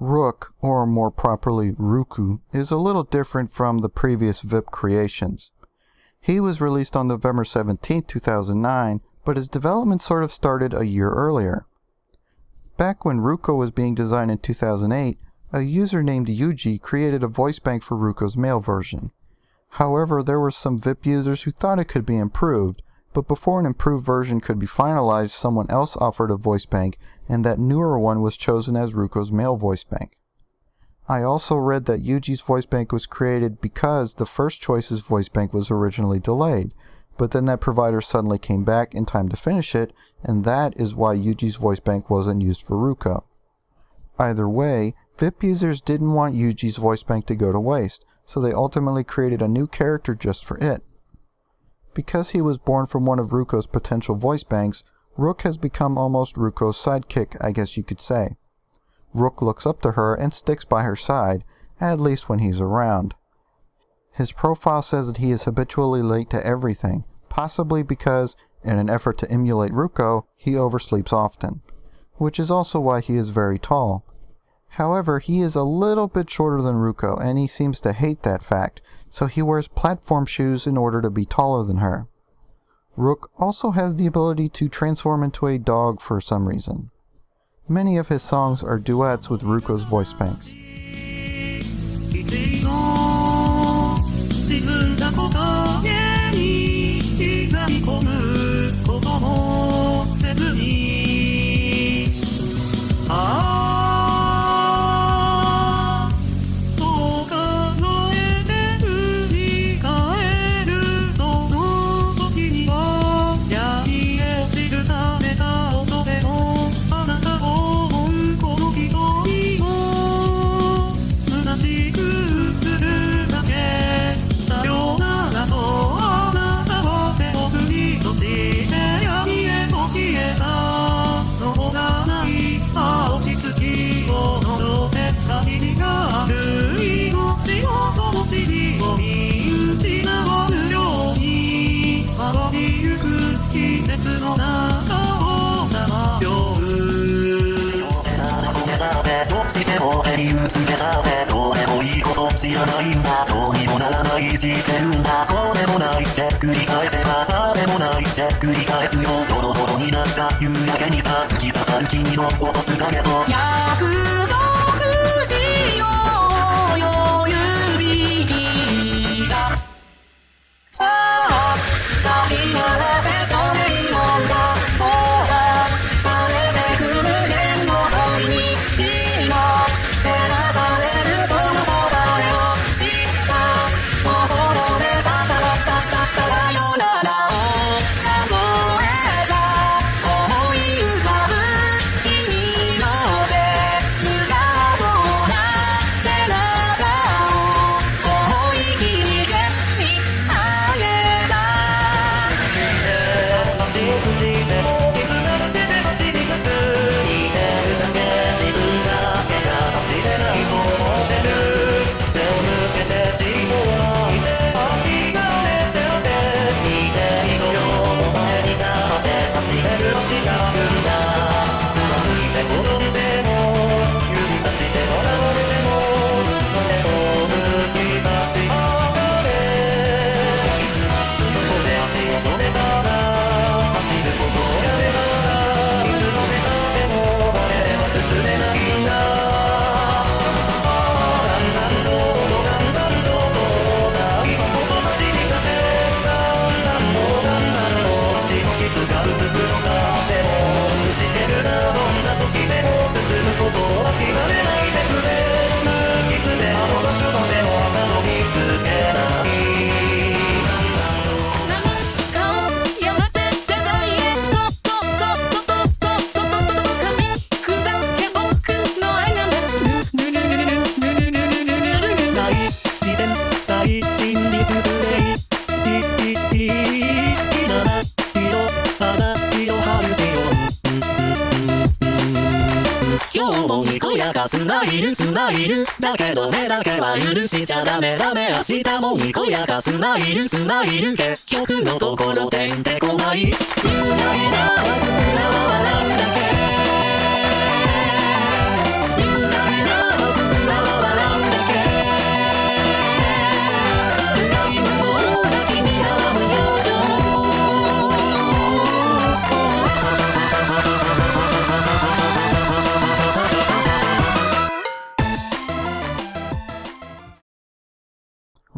Rook, or more properly Roku, is a little different from the previous VIP creations. He was released on November 17, 2009, but his development sort of started a year earlier. Back when Ruko was being designed in 2008, a user named Yuji created a voice bank for Ruko's male version. However, there were some VIP users who thought it could be improved, but before an improved version could be finalized, someone else offered a voice bank, and that newer one was chosen as Ruko's male voice bank. I also read that Yuji's voice bank was created because the first choice's voice bank was originally delayed, but then that provider suddenly came back in time to finish it, and that is why Yuji's voice bank wasn't used for Ruko. Either way, VIP users didn't want Yuji's voice bank to go to waste, so they ultimately created a new character just for it. Because he was born from one of Ruko's potential voice banks, Rook has become almost Ruko's sidekick, I guess you could say. Rook looks up to her and sticks by her side, at least when he's around. His profile says that he is habitually late to everything, possibly because, in an effort to emulate Ruko, he oversleeps often, which is also why he is very tall. However, he is a little bit shorter than Ruko, and he seems to hate that fact, so he wears platform shoes in order to be taller than her. Rook also has the ability to transform into a dog for some reason. Many of his songs are duets with Ruko's voice banks.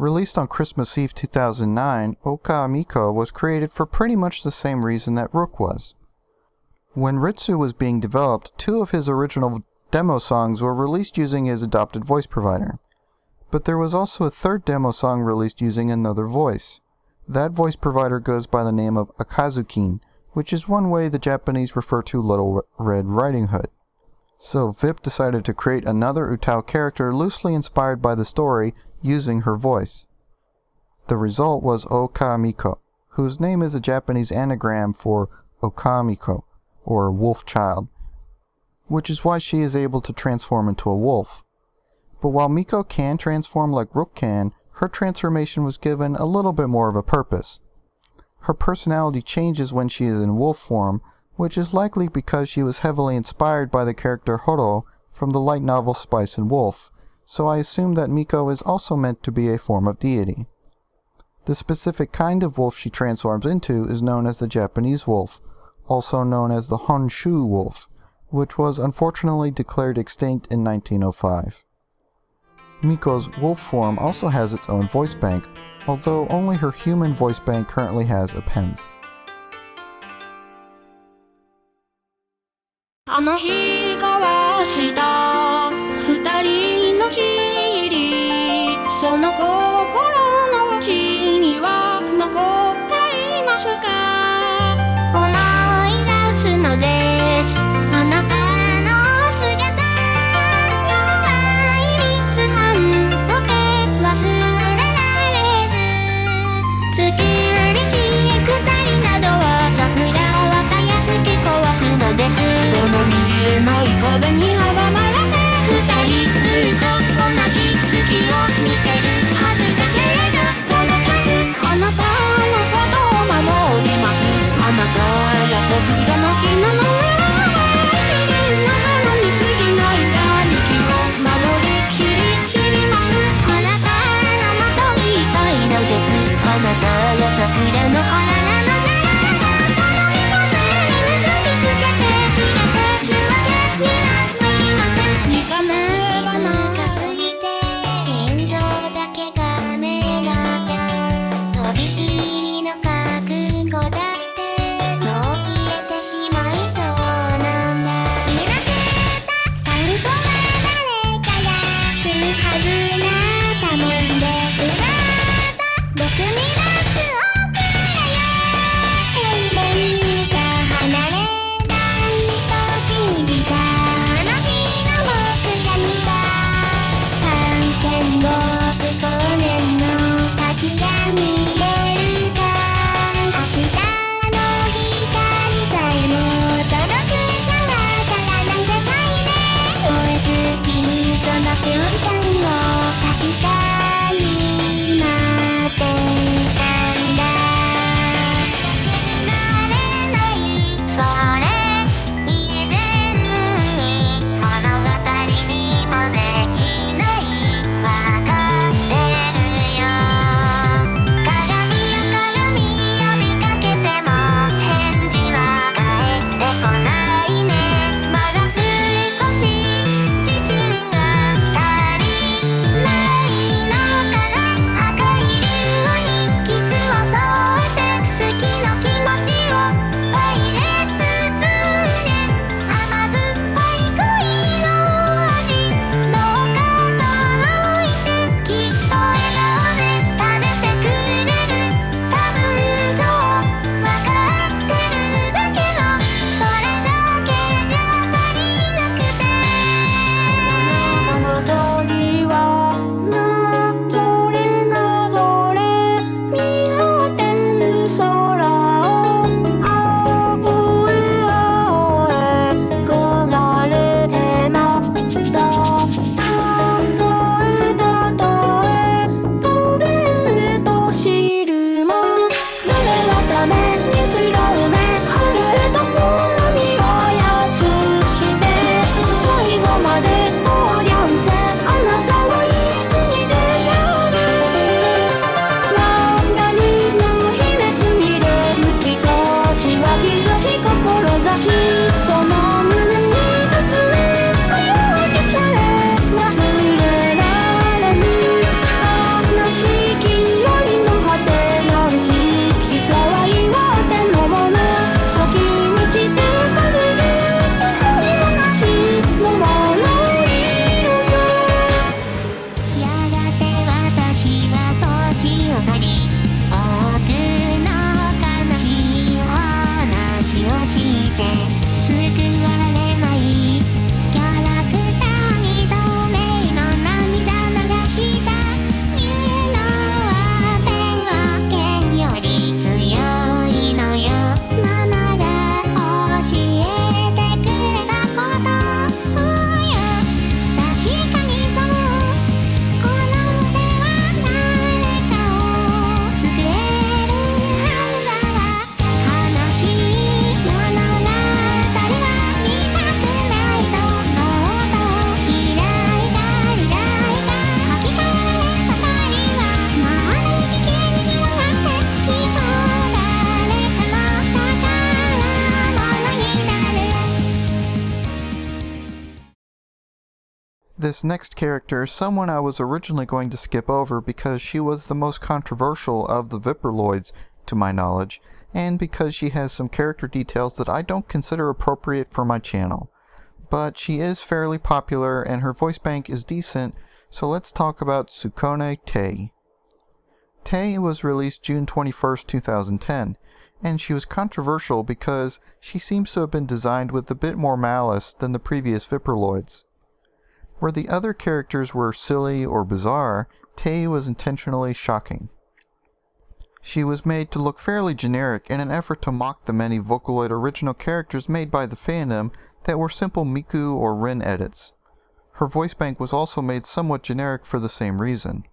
Released on Christmas Eve 2009, Miko was created for pretty much the same reason that Rook was. When Ritsu was being developed, 2 of his original demo songs were released using his adopted voice provider. But there was also a 3rd demo song released using another voice. That voice provider goes by the name of Akazukin, which is one way the Japanese refer to Little Red Riding Hood. So Vip decided to create another Utau character loosely inspired by the story using her voice. The result was Miko, whose name is a Japanese anagram for Okamiko, or wolf child, which is why she is able to transform into a wolf. But while Miko can transform like Rook can, her transformation was given a little bit more of a purpose. Her personality changes when she is in wolf form, which is likely because she was heavily inspired by the character Horo from the light novel Spice and Wolf, so I assume that Miko is also meant to be a form of deity. The specific kind of wolf she transforms into is known as the Japanese wolf, also known as the Honshu wolf, which was unfortunately declared extinct in 1905. Miko's wolf form also has its own voice bank, although only her human voice bank currently has appends. あの日交わした二人のちりその心の内には残っていますか思い出すのですあなたの姿弱い三つ半時計忘れられず作りし二人などは桜はたやすく壊すのですこの見えない壁に阻まれて二人ずっと同じ月を見てるはずだけれど届かずあなたのことを守りますあなたへ This next character is someone I was originally going to skip over because she was the most controversial of the Vipperloids, to my knowledge, and because she has some character details that I don't consider appropriate for my channel. But she is fairly popular and her voice bank is decent, so let's talk about Sukone Tei. Tei was released June 21st, 2010, and she was controversial because she seems to have been designed with a bit more malice than the previous Vipperloids. Where the other characters were silly or bizarre, Tei was intentionally shocking. She was made to look fairly generic in an effort to mock the many Vocaloid original characters made by the fandom that were simple Miko or Rin edits. Her voice bank was also made somewhat generic for the same reason.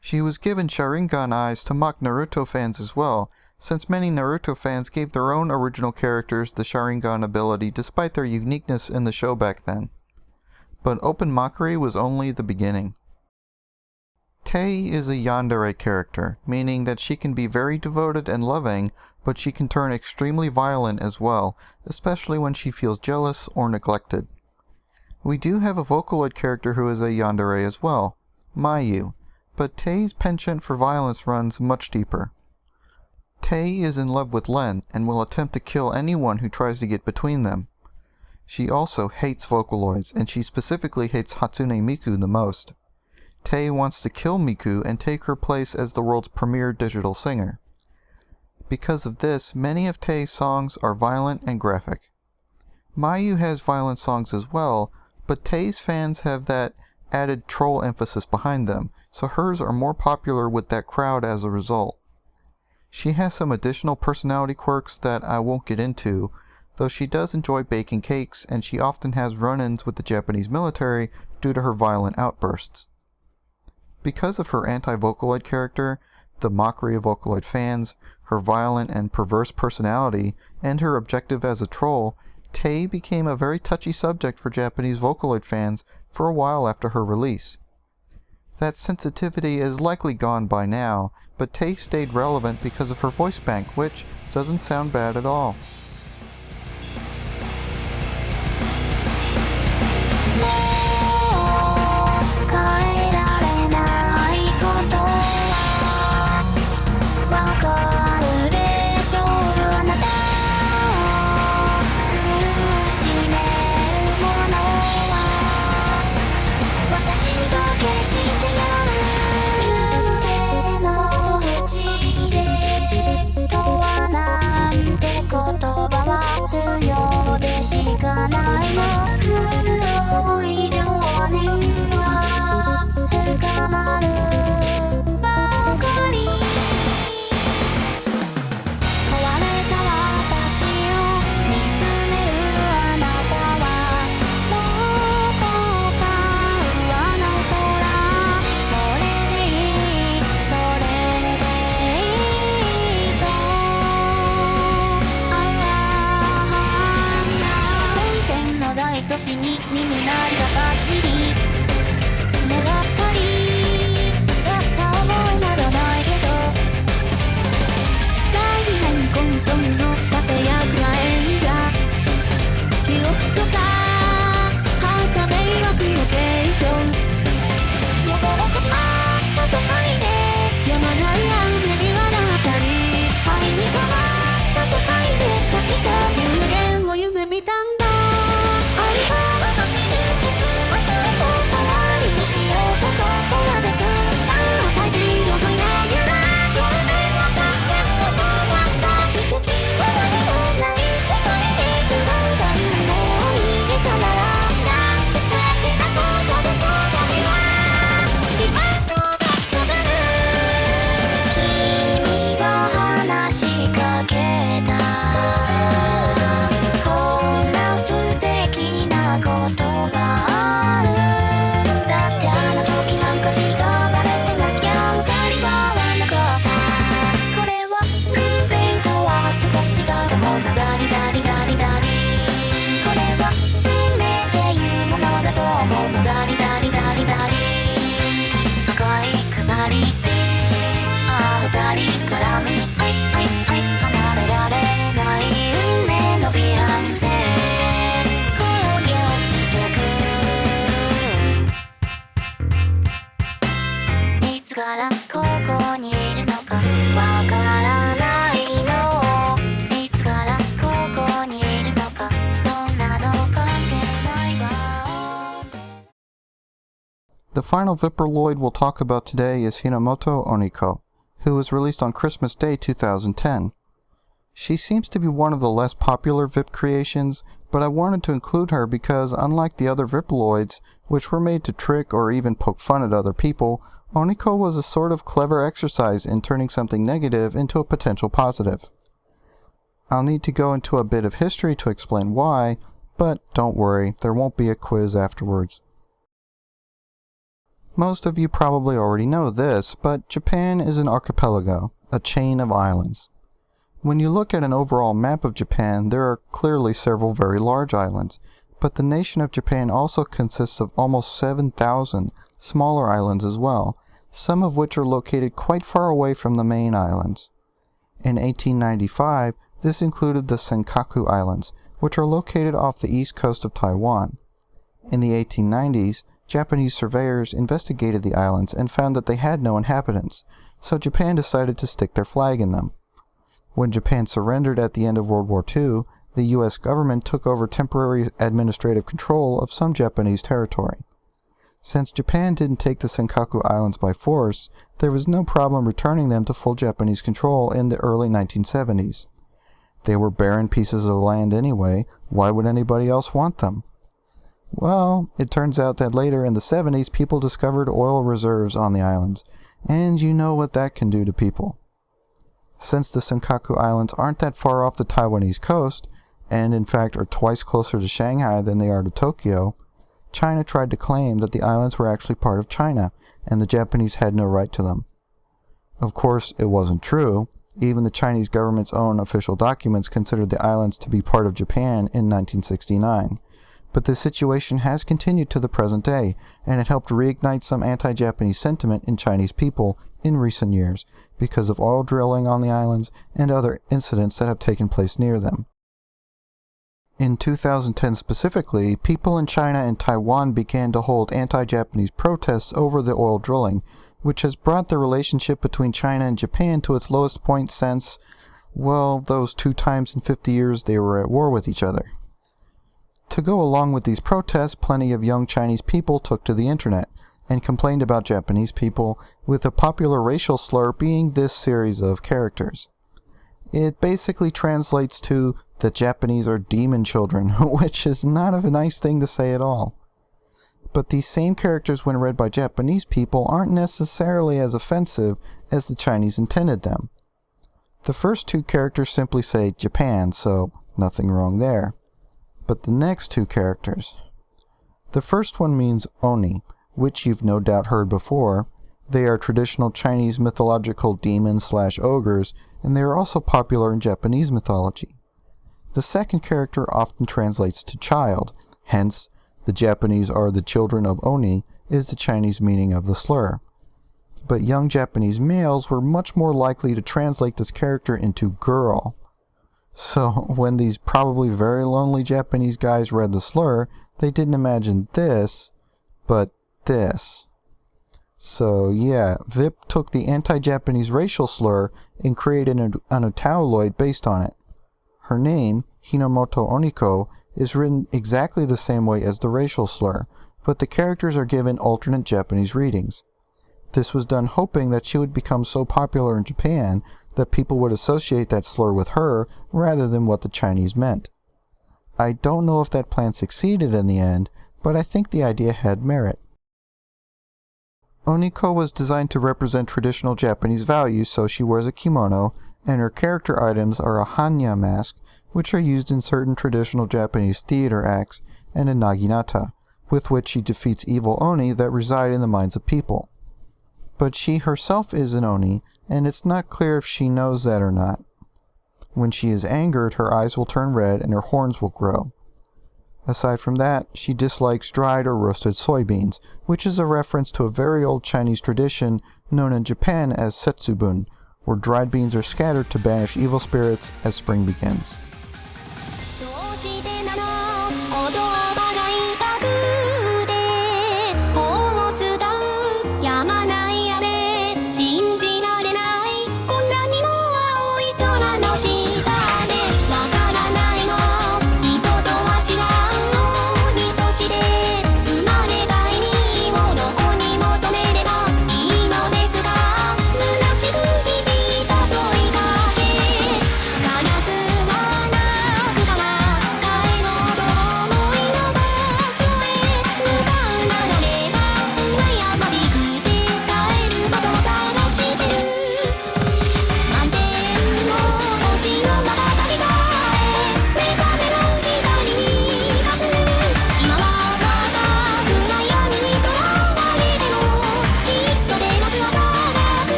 She was given Sharingan eyes to mock Naruto fans as well, since many Naruto fans gave their own original characters the Sharingan ability despite their uniqueness in the show back then. But open mockery was only the beginning. Tei is a yandere character, meaning that she can be very devoted and loving, but she can turn extremely violent as well, especially when she feels jealous or neglected. We do have a Vocaloid character who is a yandere as well, Mayu, but Tei's penchant for violence runs much deeper. Tei is in love with Len and will attempt to kill anyone who tries to get between them. She also hates Vocaloids, and she specifically hates Hatsune Miku the most. Tei wants to kill Miku and take her place as the world's premier digital singer. Because of this, many of Tei's songs are violent and graphic. Mayu has violent songs as well, but Tei's fans have that added troll emphasis behind them, so hers are more popular with that crowd as a result. She has some additional personality quirks that I won't get into, though she does enjoy baking cakes and she often has run-ins with the Japanese military due to her violent outbursts. Because of her anti-Vocaloid character, the mockery of Vocaloid fans, her violent and perverse personality, and her objective as a troll, Tei became a very touchy subject for Japanese Vocaloid fans for a while after her release. That sensitivity is likely gone by now, but Tei stayed relevant because of her voice bank, which doesn't sound bad at all. What final Vipperloid we'll talk about today is Hinomoto Oniko, who was released on Christmas Day 2010. She seems to be one of the less popular Vip creations, but I wanted to include her because unlike the other Vipperloids, which were made to trick or even poke fun at other people, Oniko was a sort of clever exercise in turning something negative into a potential positive. I'll need to go into a bit of history to explain why, but don't worry, there won't be a quiz afterwards. Most of you probably already know this, but Japan is an archipelago, a chain of islands. When you look at an overall map of Japan, there are clearly several very large islands, but the nation of Japan also consists of almost 7,000 smaller islands as well, some of which are located quite far away from the main islands. In 1895, this included the Senkaku Islands, which are located off the east coast of Taiwan. In the 1890s, Japanese surveyors investigated the islands and found that they had no inhabitants, so Japan decided to stick their flag in them. When Japan surrendered at the end of World War II, the US government took over temporary administrative control of some Japanese territory. Since Japan didn't take the Senkaku Islands by force, there was no problem returning them to full Japanese control in the early 1970s. They were barren pieces of land anyway, why would anybody else want them? Well, it turns out that later in the 70s people discovered oil reserves on the islands, and you know what that can do to people. Since the Senkaku Islands aren't that far off the Taiwanese coast, and in fact are twice closer to Shanghai than they are to Tokyo, China tried to claim that the islands were actually part of China, and the Japanese had no right to them. Of course, it wasn't true. Even the Chinese government's own official documents considered the islands to be part of Japan in 1969. But this situation has continued to the present day, and it helped reignite some anti-Japanese sentiment in Chinese people in recent years because of oil drilling on the islands and other incidents that have taken place near them. In 2010 specifically, people in China and Taiwan began to hold anti-Japanese protests over the oil drilling, which has brought the relationship between China and Japan to its lowest point since, well, those 2 times in 50 years they were at war with each other. To go along with these protests, plenty of young Chinese people took to the internet and complained about Japanese people, with a popular racial slur being this series of characters. It basically translates to, the Japanese are demon children, which is not a nice thing to say at all. But these same characters, when read by Japanese people, aren't necessarily as offensive as the Chinese intended them. The first 2 characters simply say Japan, so nothing wrong there. But the next 2 characters. The first one means Oni, which you've no doubt heard before. They are traditional Chinese mythological demons/ogres, and they are also popular in Japanese mythology. The second character often translates to child, hence, the Japanese are the children of Oni is the Chinese meaning of the slur. But young Japanese males were much more likely to translate this character into girl. So when these probably very lonely Japanese guys read the slur, they didn't imagine this, but this. So yeah, Vip took the anti-Japanese racial slur and created an Utauloid based on it. Her name, Hinomoto Oniko, is written exactly the same way as the racial slur, but the characters are given alternate Japanese readings. This was done hoping that she would become so popular in Japan that people would associate that slur with her rather than what the Chinese meant. I don't know if that plan succeeded in the end, but I think the idea had merit. Oniko was designed to represent traditional Japanese values, so she wears a kimono, and her character items are a hanya mask, which are used in certain traditional Japanese theater acts, and a naginata, with which she defeats evil oni that reside in the minds of people. But she herself is an oni, and it's not clear if she knows that or not. When she is angered, her eyes will turn red and her horns will grow. Aside from that, she dislikes dried or roasted soybeans, which is a reference to a very old Chinese tradition known in Japan as setsubun, where dried beans are scattered to banish evil spirits as spring begins.